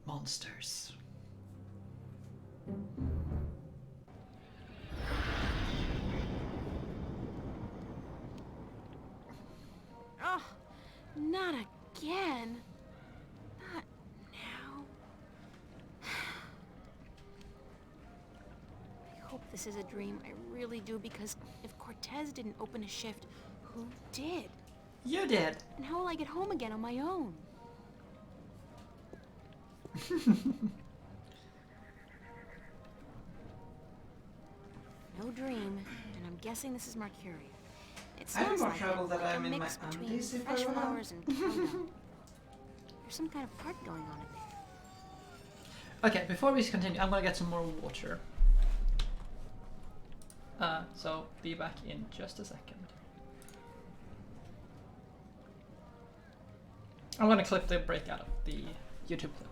Monsters. Oh, not again. Not now. I hope this is a dream. I really do, because if Cortez didn't open a shift, who did? You did. And how will I get home again on my own? No dream, and I'm guessing this is Mercury. It I have smells more like trouble that like I'm a in my mix between undies if I fresh were now. flowers and cowbell. There's some kind of part going on in there. Okay, before we continue, I'm gonna get some more water. So be back in just a second. I'm gonna clip the break out of the YouTube clip.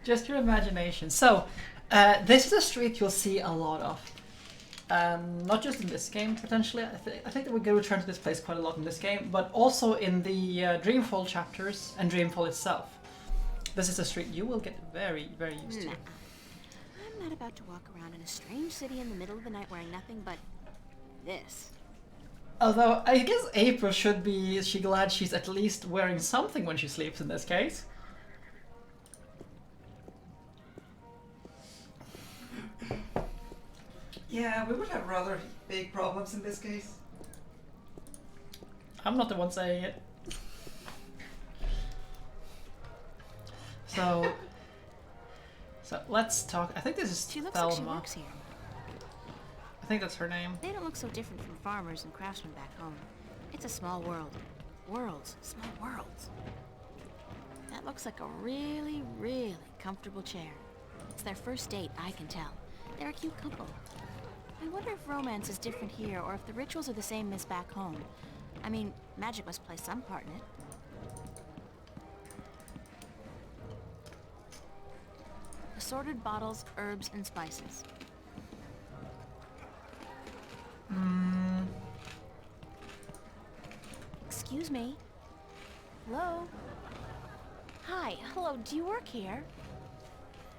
Just your imagination. So, this is a street you'll see a lot of. Not just in this game, potentially. I think that we're going to return to this place quite a lot in this game, but also in the Dreamfall chapters and Dreamfall itself. This is a street you will get very, very used to. I'm not about to walk around in a strange city in the middle of the night wearing nothing but this. Although, I guess April should be glad she's at least wearing something when she sleeps in this case. Yeah, we would have rather big problems in this case. I'm not the one saying it. So let's talk. I think this is She looks Thelma. like she works here. I think that's her name. They don't look so different from farmers and craftsmen back home. It's a small world. Worlds. Small worlds. That looks like a really, really comfortable chair. It's their first date, I can tell. They're a cute couple. I wonder if romance is different here, or if the rituals are the same as back home. I mean, magic must play some part in it. Assorted bottles, herbs, and spices. Excuse me. Hello? Hi, hello, do you work here?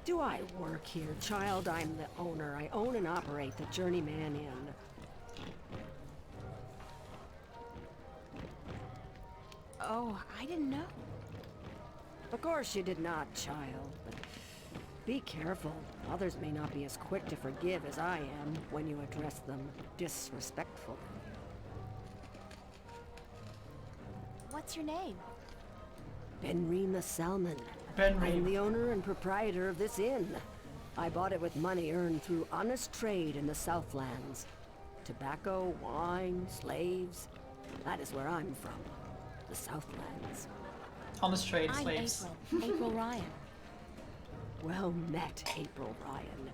Do I work here, child? I'm the owner. I own and operate the Journeyman Inn. Oh, I didn't know. Of course you did not, child, but be careful. Others may not be as quick to forgive as I am when you address them disrespectfully. What's your name? Benreen the Salmon. Benreen. I'm the owner and proprietor of this inn. I bought it with money earned through honest trade in the Southlands. Tobacco, wine, slaves. That is where I'm from. The Southlands. Honest trade I'm slaves. April. April Ryan. Well met, April Ryan.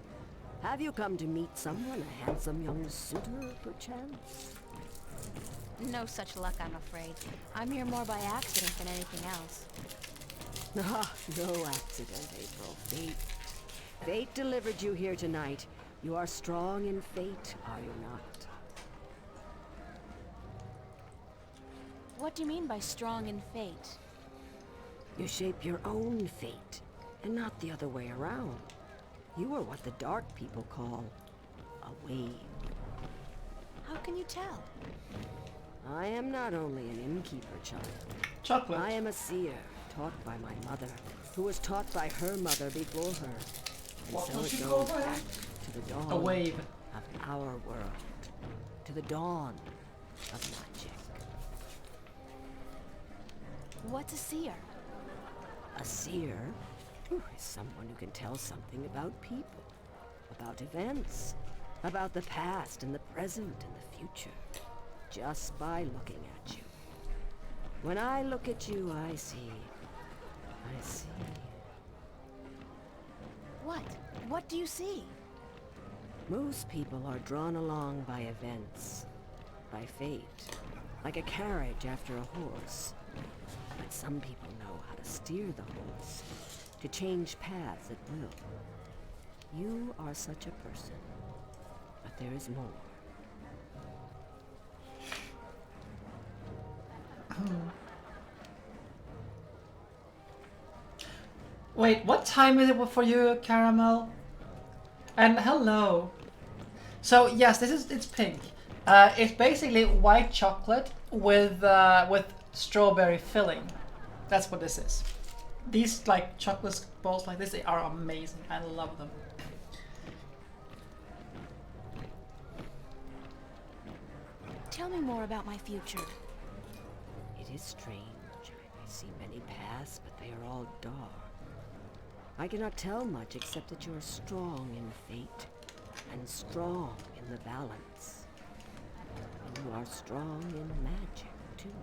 Have you come to meet someone, a handsome young suitor, perchance? No such luck, I'm afraid. I'm here more by accident than anything else. Ah, no accident, April. Fate. Fate delivered you here tonight. You are strong in fate, are you not? What do you mean by strong in fate? You shape your own fate, and not the other way around. You are what the dark people call a wave. How can you tell? I am not only an innkeeper, child. Chocolate. I am a seer, taught by my mother, who was taught by her mother before her. And What so was it she goes called by? back to the dawn A wave. of our world, to the dawn of magic. What's a seer? A seer is someone who can tell something about people, about events, about the past and the present and the future, just by looking at you. When I look at you, I see. What? What do you see? Most people are drawn along by events, by fate, like a carriage after a horse. But some people know how to steer the horse, to change paths at will. You are such a person, but there is more. Wait, what time is it for you, Caramel? And hello. So yes, it's pink. It's basically white chocolate with strawberry filling. That's what this is. These like chocolate balls like this, they are amazing. I love them. Tell me more about my future. It is strange. I see many paths, but they are all dark. I cannot tell much except that you are strong in fate and strong in the balance. And you are strong in magic, too.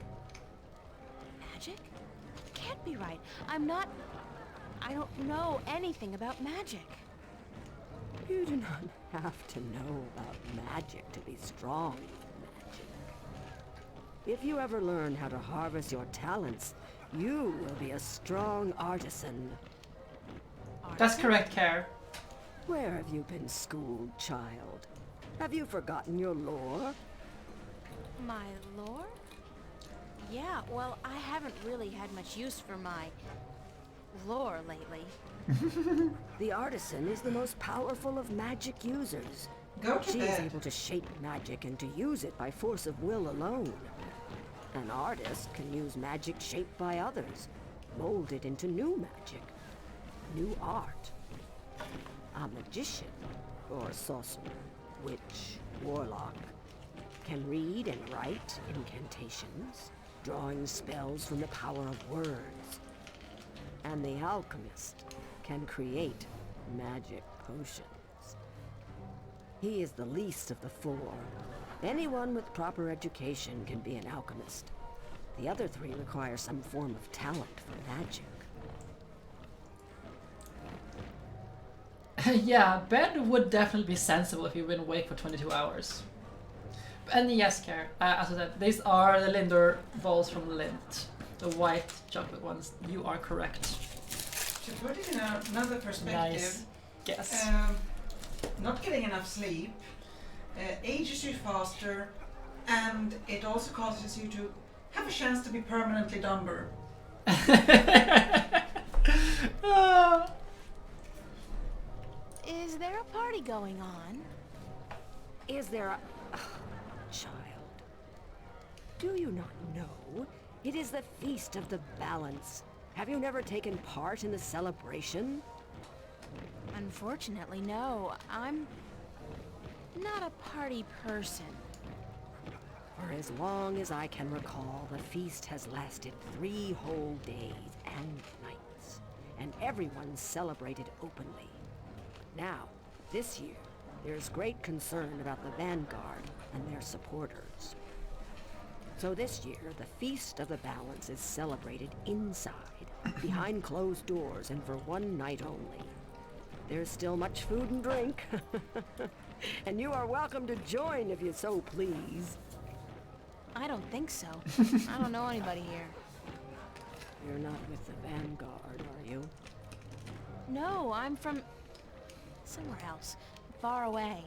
Magic? Can't be right. I don't know anything about magic. You do not have to know about magic to be strong in magic. If you ever learn how to harvest your talents, you will be a strong artisan. That's correct, Care. Where have you been schooled, child? Have you forgotten your lore? My lore? Yeah, well, I haven't really had much use for my lore lately. The artisan is the most powerful of magic users. Go to She is bed. able to shape magic and to use it by force of will alone. An artist can use magic shaped by others, mold it into new magic, new art. A magician, or sorcerer, witch, warlock, can read and write incantations, drawing spells from the power of words. And the alchemist can create magic potions. He is the least of the four. Anyone with proper education can be an alchemist. The other three require some form of talent for magic. Yeah, bed would definitely be sensible if you've been awake for 22 hours. And yes, Care, as I said, these are the Lindor balls from Lindt. The white chocolate ones. You are correct. To put it in another perspective, Nice guess. not getting enough sleep ages you faster, and it also causes you to have a chance to be permanently dumber. Ah. Is there a party going on? Is there a... child. Do you not know? It is the Feast of the Balance. Have you never taken part in the celebration? Unfortunately, no. I'm not a party person. For as long as I can recall, the feast has lasted 3 whole days and nights, and everyone celebrated openly. Now, this year, there's great concern about the Vanguard and their supporters. So this year, the Feast of the Balance is celebrated inside, behind closed doors, and for 1 night only. There's still much food and drink, and you are welcome to join if you so please. I don't think so. I don't know anybody here. You're not with the Vanguard, are you? No, I'm from somewhere else, far away.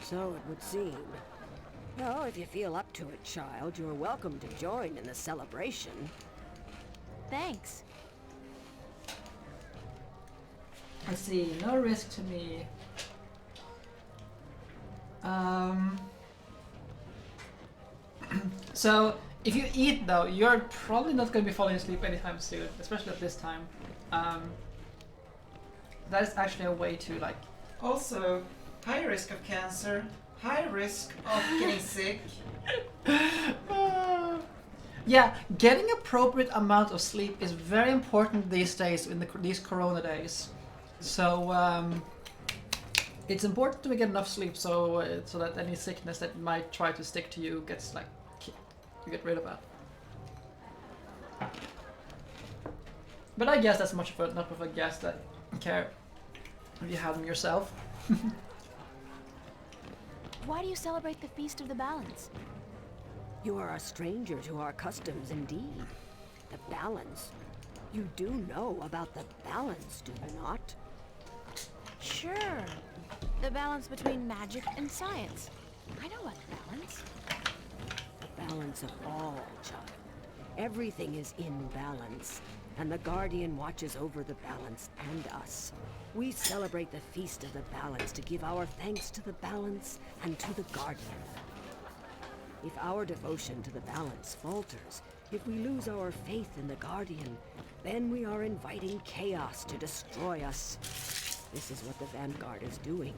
So it would seem. Well, if you feel up to it, child, you're welcome to join in the celebration. Thanks. Let's see, no risk to me. So, if you eat though, you're probably not going to be falling asleep anytime soon, especially at this time. That is actually a way to like... Also, high risk of cancer, high risk of getting sick. Yeah, getting appropriate amount of sleep is very important these days in these corona days. So it's important to get enough sleep so that any sickness that might try to stick to you gets like you get rid of that. But I guess that's much of a not of a guess that Care if you have them yourself. Why do you celebrate the Feast of the Balance? You are a stranger to our customs indeed. The balance. You do know about the balance, do you not? Sure. The balance between magic and science. I know what balance. The balance of all, child. Everything is in balance. and the Guardian watches over the balance and us. We celebrate the Feast of the Balance to give our thanks to the balance and to the Guardian. If our devotion to the balance falters, if we lose our faith in the Guardian, then we are inviting chaos to destroy us. This is what the Vanguard is doing.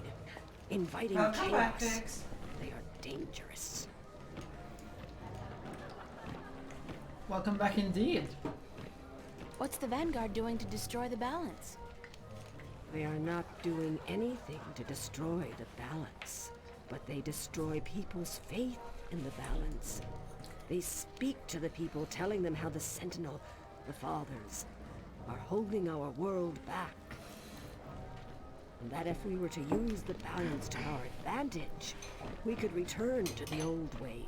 Inviting Welcome back, chaos. Dix. They are dangerous. Welcome back indeed. What's the Vanguard doing to destroy the balance? They are not doing anything to destroy the balance, but they destroy people's faith in the balance. They speak to the people, telling them how the Sentinel, the Fathers, are holding our world back. And that if we were to use the balance to our advantage, we could return to the old ways,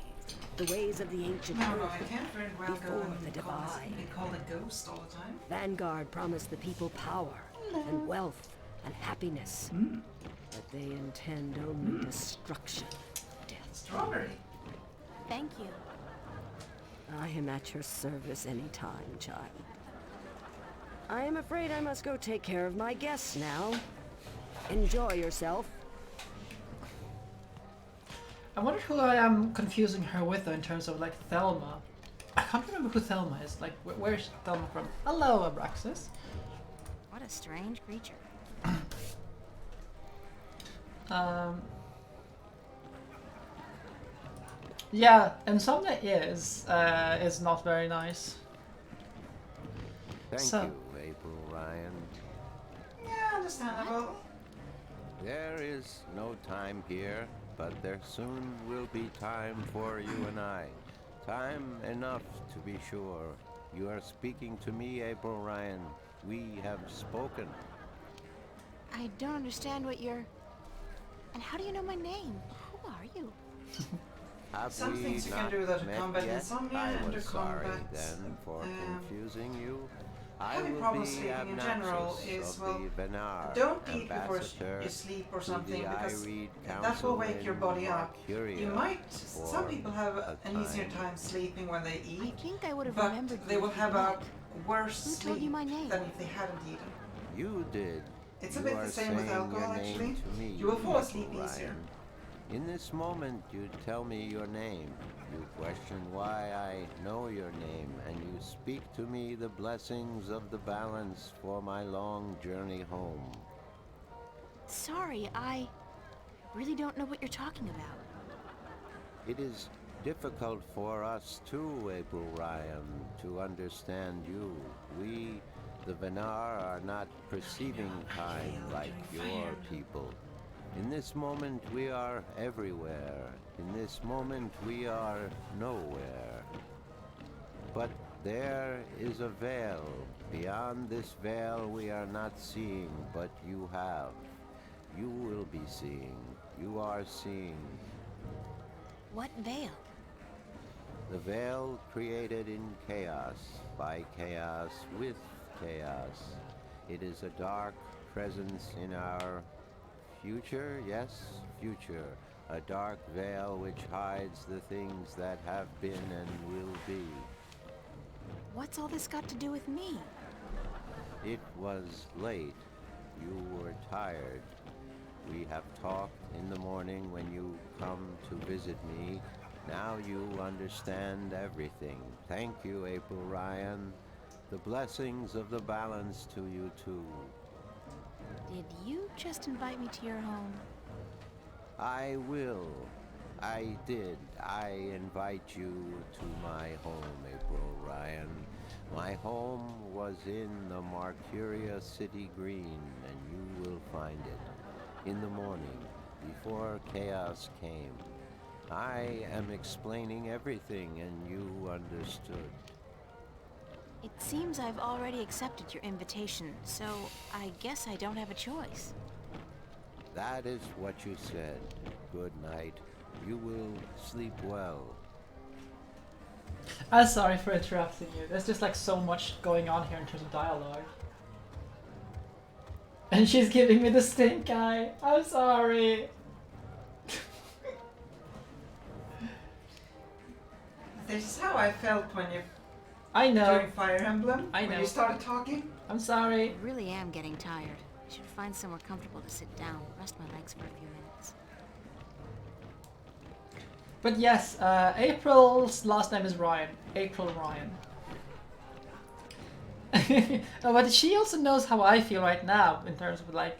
the ways of the ancient No, earth. I can't very well go Before and the be divide. called a ghost all the time. Vanguard promised the people power and wealth and happiness. But they intend only destruction, death. Strawberry. Thank you. I am at your service anytime, child. I am afraid I must go take care of my guests now. Enjoy yourself. I wonder who I am confusing her with though, in terms of like Thelma. I can't remember who Thelma is. Like, where's Thelma from? Hello, Abraxas. What a strange creature. Yeah, Insomnia is not very nice. Thank So- you, April Ryan. Yeah, understandable. There is no time here, but there soon will be time for you and I. Time enough to be sure. You are speaking to me, April Ryan. We have spoken. I don't understand what you're... And how do you know my name? Who are you? Have Some we things you can not do that to met combat yet? insomnia I and was to sorry combat, then for confusing you. I having will problems be sleeping in general obnoxious is, of well, the Benar, don't eat before ambassador you sleep or to something, the because Iread that will Council wake your in body up. Arcadia You might, for some people have a an easier time. time sleeping when they I eat, think I would have but remembered they you will if have you'd a met. worse Who sleep told you my name? than if they hadn't eaten. You did. It's a You bit are the same with saying alcohol, your name actually. to me, You will fall asleep April easier. Ryan. In this moment, you tell me your name. You question why I know your name, and you speak to me the blessings of the balance for my long journey home. Sorry, I really don't know what you're talking about. It is difficult for us too, April Ryan, to understand you. We, the Venar, are not perceiving time like your people. In this moment we are everywhere. In this moment we are nowhere. But there is a veil. Beyond this veil we are not seeing, but you have. You will be seeing. You are seeing. What veil? The veil created in chaos, by chaos, with chaos. It is a dark presence in our future, yes, future. A dark veil which hides the things that have been and will be. What's all this got to do with me? It was late. You were tired. We have talked in the morning when you come to visit me. Now you understand everything. Thank you, April Ryan. The blessings of the balance to you too. Did you just invite me to your home? I will. I did. I invite you to my home, April Ryan. My home was in the Marcuria City Green, and you will find it in the morning, before chaos came. I am explaining everything, and you understood. It seems I've already accepted your invitation, so I guess I don't have a choice. That is what you said. Good night. You will sleep well. I'm sorry for interrupting you. There's just like so much going on here in terms of dialogue. And she's giving me the stink eye. I'm sorry. This is how I felt when you I know. during Fire Emblem I when know. you started talking. I'm I sorry. really am getting tired. I should find somewhere comfortable to sit down, rest my legs for a few minutes. But yes, April's last name is Ryan. April Ryan. No, but she also knows how I feel right now in terms of like,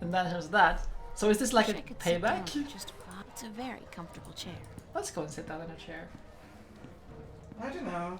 in terms of that. So is this like a Wish I could sit down payback? for just fun. It's a very comfortable chair. Let's go and sit down in a chair. I don't know.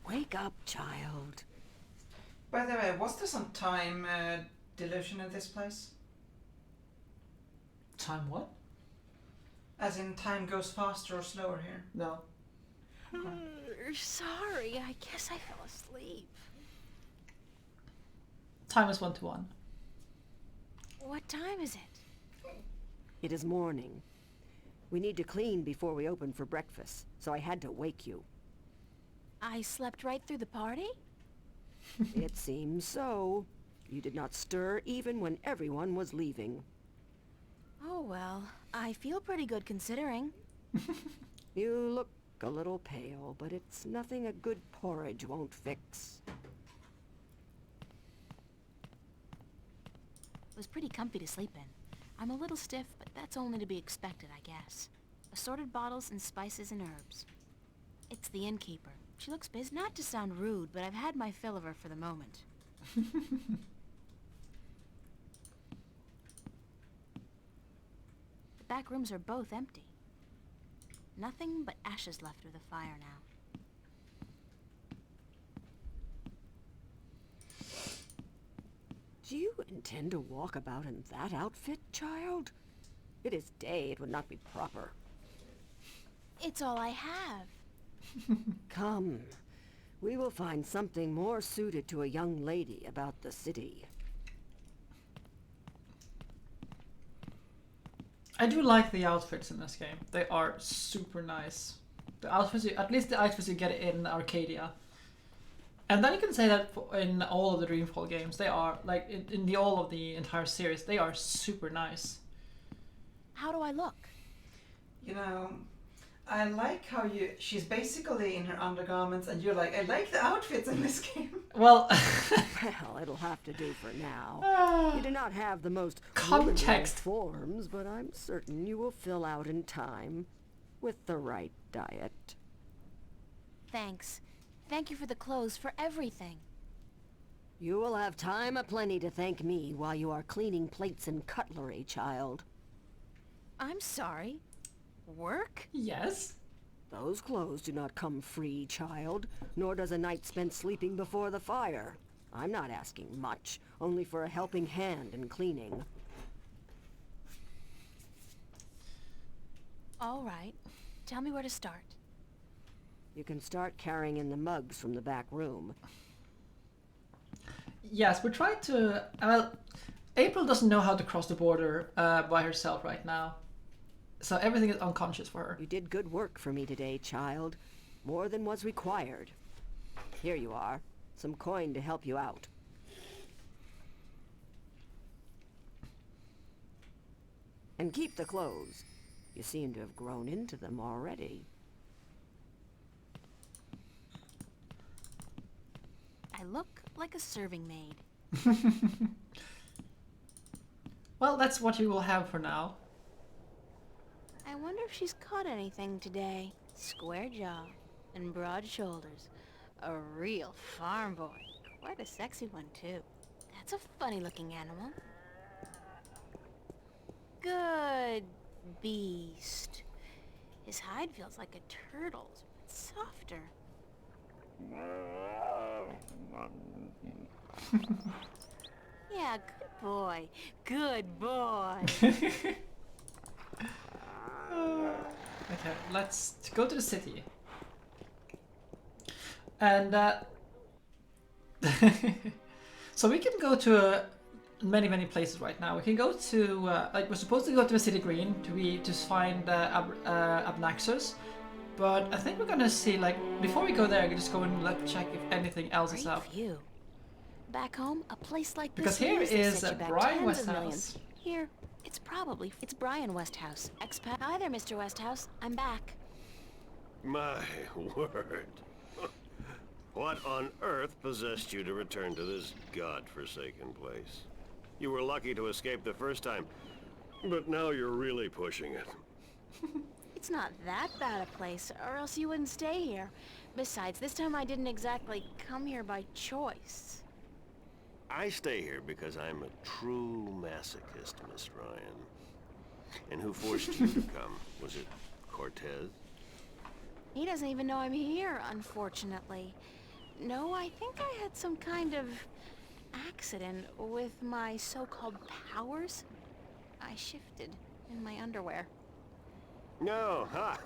Wake up, child. By the way, was there some time dilution in this place? Time what? As in, time goes faster or slower here? No. Sorry, I guess I fell asleep. Time is 1-to-1. What time is it? It is morning. We need to clean before we open for breakfast, so I had to wake you. I slept right through the party? It seems so. You did not stir even when everyone was leaving. Oh well, I feel pretty good considering. You look a little pale, but it's nothing a good porridge won't fix. It was pretty comfy to sleep in. I'm a little stiff, but that's only to be expected, I guess. Assorted bottles and spices and herbs. It's the innkeeper. She looks busy. Not to sound rude, but I've had my fill of her for the moment. The back rooms are both empty. Nothing but ashes left of the fire now. Do you intend to walk about in that outfit, child? It is day, it would not be proper. It's all I have. Come, we will find something more suited to a young lady about the city. I do like the outfits in this game. They are super nice. The outfits, at least the outfits you get in Arcadia. And then you can say that in all of the Dreamfall games, they are, like, in all of the entire series, they are super nice. How do I look? You know, I like how she's basically in her undergarments and you're like, I like the outfits in this game. Well, Well, it'll have to do for now. You do not have the most Context. womanly forms, but I'm certain you will fill out in time with the right diet. Thanks. Thank you for the clothes, for everything. You will have time aplenty to thank me while you are cleaning plates and cutlery, child. I'm sorry. Work? yes. Those clothes do not come free, child, nor does a night spent sleeping before the fire. I'm not asking much, only for a helping hand in cleaning. All right. Tell me where to start. You can start carrying in the mugs from the back room. Yes, we're trying to... Well, April doesn't know how to cross the border by herself right now. So everything is unconscious for her. You did good work for me today, child. More than was required. Here you are. Some coin to help you out. And keep the clothes. You seem to have grown into them already. I look like a serving maid. Well, that's what you will have for now. I wonder if she's caught anything today. Square jaw and broad shoulders. A real farm boy. Quite a sexy one, too. That's a funny-looking animal. Good beast. His hide feels like a turtle's, but softer. Yeah, good boy. Good boy. Okay, let's go to the city. And so we can go to many places right now. We can go to like we're supposed to go to the city green to find Abnaxus, but I think we're gonna see like before we go there, we can just go and check if anything else is Great up. view. Back home, a place like Because this here would easily is set you back Brian tens of Westhouse. millions. Here, it's Brian Westhouse. Expat. Hi there, Mr. Westhouse. I'm back. My word. What on earth possessed you to return to this godforsaken place? You were lucky to escape the first time, but now you're really pushing it. It's not that bad a place, or else you wouldn't stay here. Besides, this time I didn't exactly come here by choice. I stay here because I'm a true masochist, Miss Ryan. And who forced you to come? Was it Cortez? He doesn't even know I'm here, unfortunately. No, I think I had some kind of accident with my so-called powers. I shifted in my underwear. No, ha!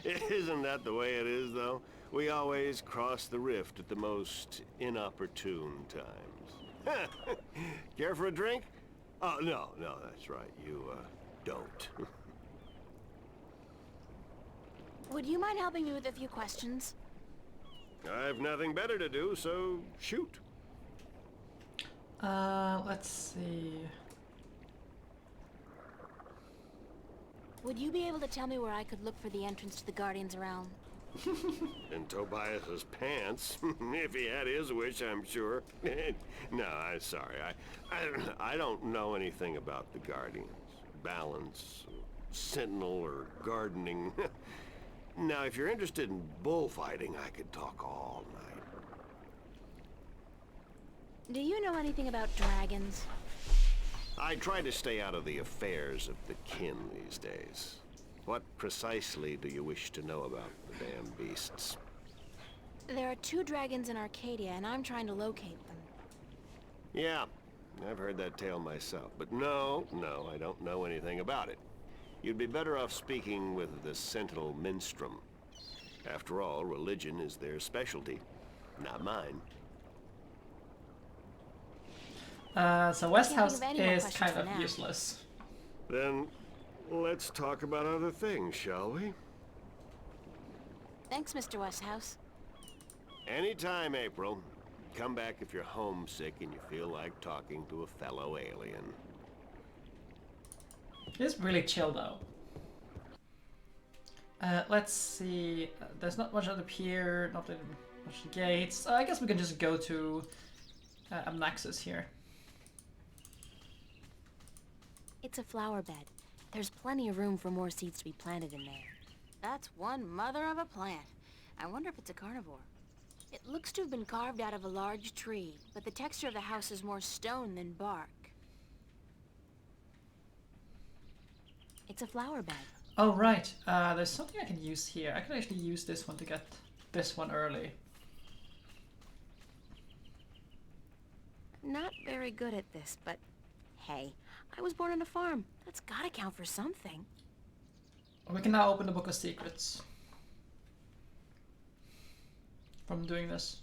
Isn't that the way it is, though? We always cross the rift at the most inopportune times. Care for a drink? Oh, no, that's right. You, don't. Would you mind helping me with a few questions? I've nothing better to do, so shoot. Let's see. Would you be able to tell me where I could look for the entrance to the Guardian's Realm? In Tobias's pants, if he had his wish, I'm sure. No, I'm sorry. I don't know anything about the Guardians. Balance, Sentinel, or gardening. Now, if you're interested in bullfighting, I could talk all night. Do you know anything about dragons? I try to stay out of the affairs of the kin these days. What precisely do you wish to know about the damn beasts? There are 2 dragons in Arcadia, and I'm trying to locate them. Yeah, I've heard that tale myself. But no, I don't know anything about it. You'd be better off speaking with the Sentinel Minstrom. After all, religion is their specialty, not mine. So Westhouse of any more is questions kind for of now. useless. Then, let's talk about other things, shall we? Thanks, Mr. Westhouse. Anytime, April. Come back if you're homesick and you feel like talking to a fellow alien. It's really chill though. Let's see. There's not much on the pier, not really much gates. I guess we can just go to Amnaxus here. It's a flower bed. There's plenty of room for more seeds to be planted in there. That's one mother of a plant. I wonder if it's a carnivore. It looks to have been carved out of a large tree, but the texture of the house is more stone than bark. It's a flower bed. Oh right, there's something I can use here. I can actually use this one to get this one early. Not very good at this, but hey, I was born on a farm. That's gotta count for something. We can now open the Book of Secrets from doing this.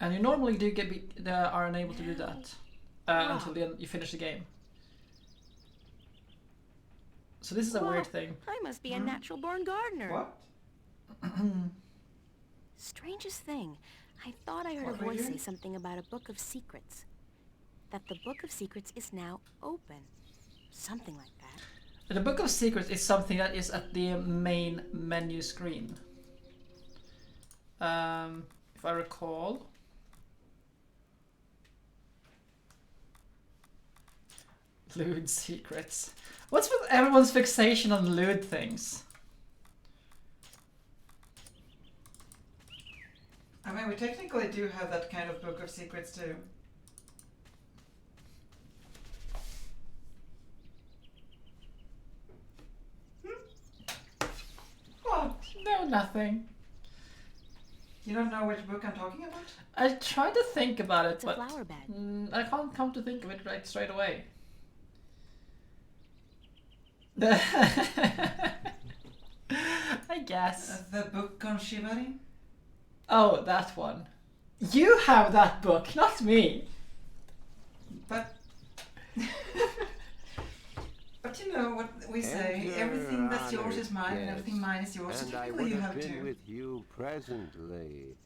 And you normally do are unable to do that until the end, you finish the game. So this is a weird thing. I must be a natural-born gardener. What? Strangest thing, I thought I heard What a were you voice say doing? something about a book of secrets. That the book of secrets is now open. Something like that. The Book of Secrets is something that is at the main menu screen. If I recall. Lewd secrets. What's with everyone's fixation on lewd things? I mean, we technically do have that kind of book of secrets too. No, nothing. You don't know which book I'm talking about? I tried to think about it, It's a but flower bed. I can't come to think of it right straight away. I guess. The book on shivering? Oh, that one. You have that book, not me. But... But you know what we say, Enter, everything that's yours honored is mine, and everything guest, mine is yours, so and I technically would you have have been two. with you presently.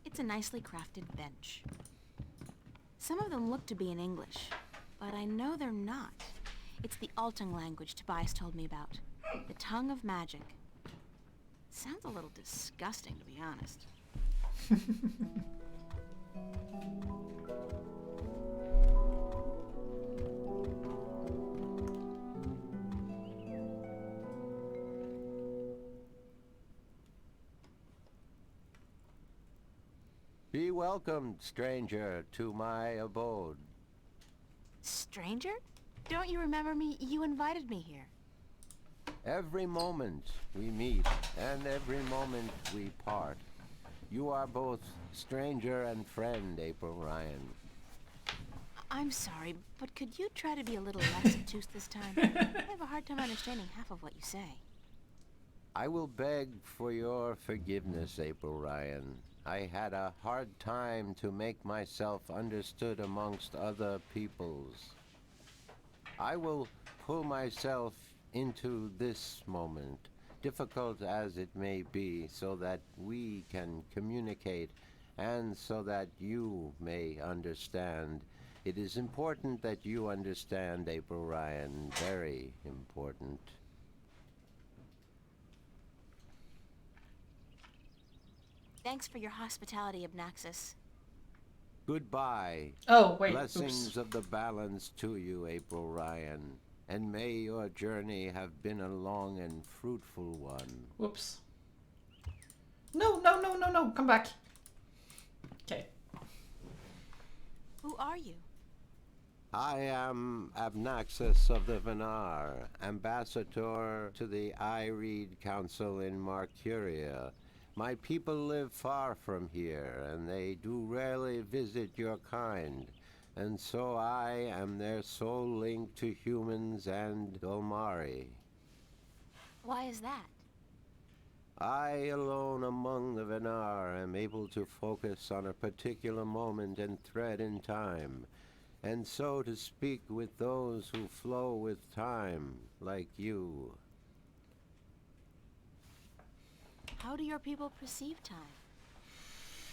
It's a nicely crafted bench. Some of them look to be in English, but I know they're not. It's the Altung language Tobias told me about. The tongue of magic. Sounds a little disgusting, to be honest. Be welcomed, stranger, to my abode. Stranger? Don't you remember me? You invited me here. Every moment we meet, and every moment we part. You are both stranger and friend, April Ryan. I'm sorry, but could you try to be a little less obtuse this time? I have a hard time understanding half of what you say. I will beg for your forgiveness, April Ryan. I had a hard time to make myself understood amongst other peoples. I will pull myself into this moment, difficult as it may be, so that we can communicate and so that you may understand. It is important that you understand, April Ryan, very important. Thanks for your hospitality, Obnaxis. Goodbye. Oh, wait. Blessings Oops. of the balance to you, April Ryan. And may your journey have been a long and fruitful one. Whoops. No, no, no, no, no. Come back. Okay. Who are you? I am Abnaxis of the Venar, ambassador to the Ireed Council in Marcuria. My people live far from here, and they do rarely visit your kind, and so I am their sole link to humans and Dolmari. Why is that? I alone among the Venar am able to focus on a particular moment and thread in time, and so to speak with those who flow with time, like you. How do your people perceive time?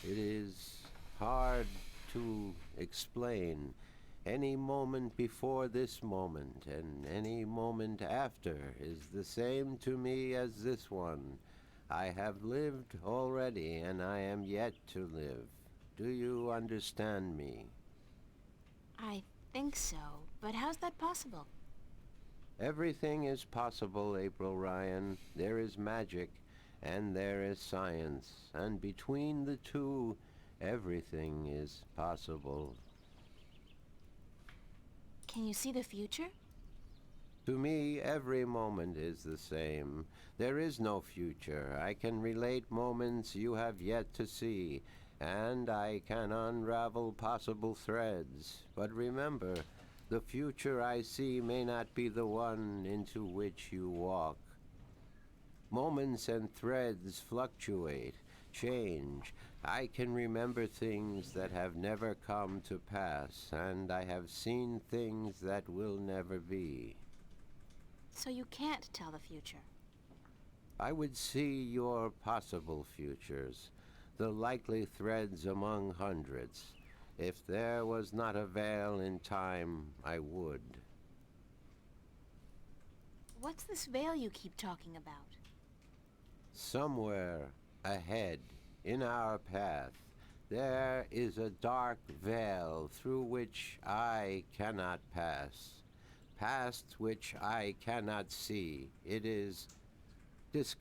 It is hard to explain. Any moment before this moment and any moment after is the same to me as this one. I have lived already and I am yet to live. Do you understand me? I think so, but how's that possible? Everything is possible, April Ryan. There is magic and there is science, and between the two, everything is possible. Can you see the future? To me, every moment is the same. There is no future. I can relate moments you have yet to see, and I can unravel possible threads. But remember, the future I see may not be the one into which you walk. Moments and threads fluctuate, change. I can remember things that have never come to pass, and I have seen things that will never be. So you can't tell the future. I would see your possible futures, the likely threads among hundreds. If there was not a veil in time, I would. What's this veil you keep talking about? Somewhere ahead, in our path, there is a dark veil through which I cannot pass, past which I cannot see. It is disconnected.